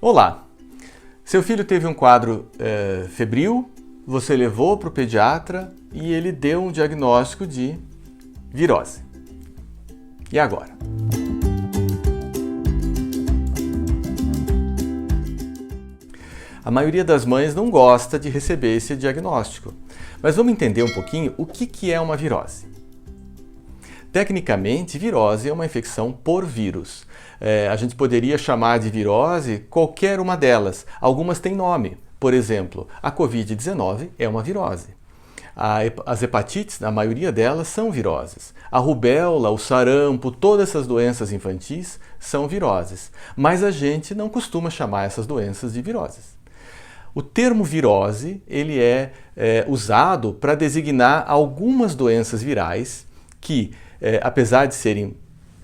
Olá! Seu filho teve um quadro febril, você levou para o pediatra e ele deu um diagnóstico de virose. E agora? A maioria das mães não gosta de receber esse diagnóstico, mas vamos entender um pouquinho o que é uma virose. Tecnicamente, virose é uma infecção por vírus. A gente poderia chamar de virose qualquer uma delas. Algumas têm nome. Por exemplo, a Covid-19 é uma virose. As hepatites, a maioria delas são viroses. A rubéola, o sarampo, todas essas doenças infantis são viroses. Mas a gente não costuma chamar essas doenças de viroses. O termo virose ele é usado para designar algumas doenças virais que, apesar de serem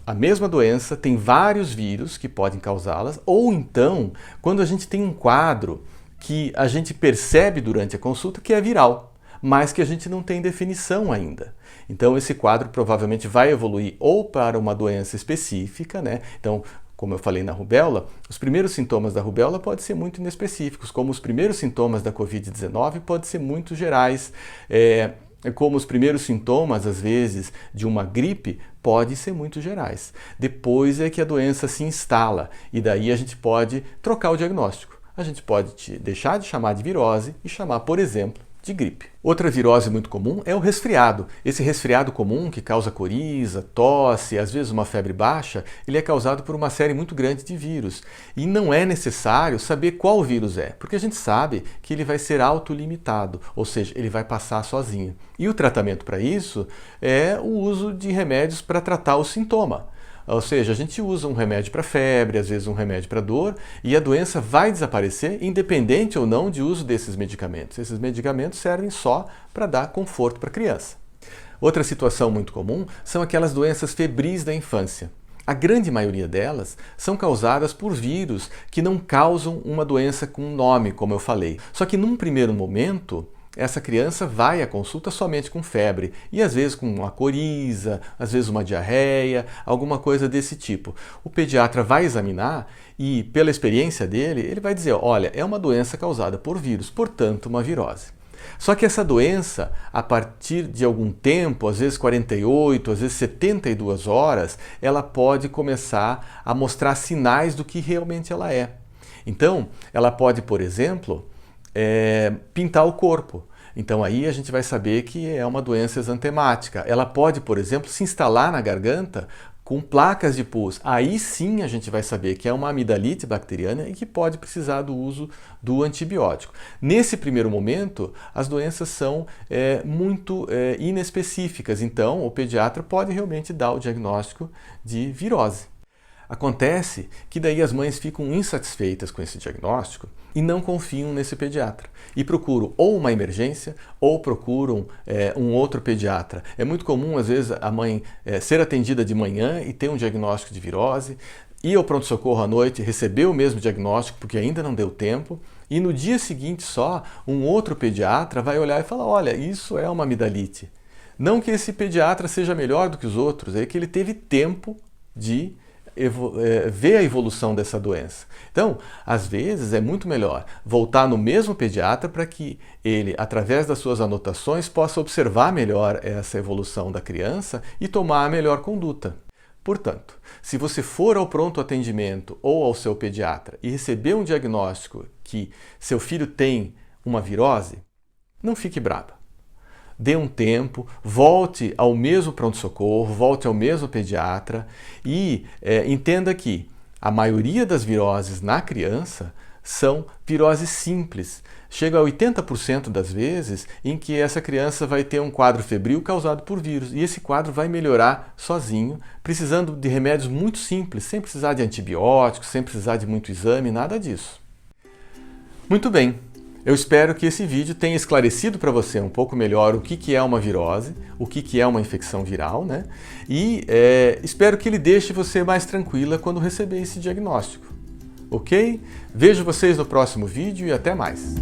a mesma doença, tem vários vírus que podem causá-las, ou então, quando a gente tem um quadro que a gente percebe durante a consulta que é viral, mas que a gente não tem definição ainda. Então esse quadro provavelmente vai evoluir ou para uma doença específica, né? Então, como eu falei na rubéola, os primeiros sintomas da rubéola podem ser muito inespecíficos, como os primeiros sintomas da Covid-19 podem ser muito gerais, como os primeiros sintomas, às vezes, de uma gripe, podem ser muito gerais. Depois é que a doença se instala e daí a gente pode trocar o diagnóstico. A gente pode deixar de chamar de virose e chamar, por exemplo, de gripe. Outra virose muito comum é o resfriado. Esse resfriado comum que causa coriza, tosse, às vezes uma febre baixa, ele é causado por uma série muito grande de vírus. E não é necessário saber qual vírus é, porque a gente sabe que ele vai ser autolimitado, ou seja, ele vai passar sozinho. E o tratamento para isso é o uso de remédios para tratar o sintoma. Ou seja, a gente usa um remédio para febre, às vezes um remédio para dor, e a doença vai desaparecer independente ou não de uso desses medicamentos. Esses medicamentos servem só para dar conforto para a criança. Outra situação muito comum são aquelas doenças febris da infância. A grande maioria delas são causadas por vírus que não causam uma doença com nome, como eu falei. Só que num primeiro momento, essa criança vai à consulta somente com febre e às vezes com uma coriza, às vezes uma diarreia, alguma coisa desse tipo. O pediatra vai examinar e, pela experiência dele, ele vai dizer, olha, é uma doença causada por vírus, portanto uma virose. Só que essa doença, a partir de algum tempo, às vezes 48, às vezes 72 horas, ela pode começar a mostrar sinais do que realmente ela é. Então, ela pode, por exemplo, pintar o corpo. Então aí a gente vai saber que é uma doença exantemática. Ela pode, por exemplo, se instalar na garganta com placas de pus. Aí sim a gente vai saber que é uma amidalite bacteriana e que pode precisar do uso do antibiótico. Nesse primeiro momento, as doenças são muito inespecíficas, então o pediatra pode realmente dar o diagnóstico de virose. Acontece que daí as mães ficam insatisfeitas com esse diagnóstico e não confiam nesse pediatra e procuram ou uma emergência ou procuram um outro pediatra. É muito comum, às vezes, a mãe ser atendida de manhã e ter um diagnóstico de virose, ir ao pronto-socorro à noite, receber o mesmo diagnóstico porque ainda não deu tempo e no dia seguinte só um outro pediatra vai olhar e falar, olha, isso é uma amidalite. Não que esse pediatra seja melhor do que os outros, é que ele teve tempo de ver a evolução dessa doença. Então, às vezes é muito melhor voltar no mesmo pediatra para que ele, através das suas anotações, possa observar melhor essa evolução da criança e tomar a melhor conduta. Portanto, se você for ao pronto atendimento ou ao seu pediatra e receber um diagnóstico que seu filho tem uma virose, não fique brava. Dê um tempo, volte ao mesmo pronto-socorro, volte ao mesmo pediatra e entenda que a maioria das viroses na criança são viroses simples. Chega a 80% das vezes em que essa criança vai ter um quadro febril causado por vírus e esse quadro vai melhorar sozinho, precisando de remédios muito simples, sem precisar de antibióticos, sem precisar de muito exame, nada disso. Muito bem. Eu espero que esse vídeo tenha esclarecido para você um pouco melhor o que é uma virose, o que é uma infecção viral, né? E espero que ele deixe você mais tranquila quando receber esse diagnóstico. Ok? Vejo vocês no próximo vídeo e até mais!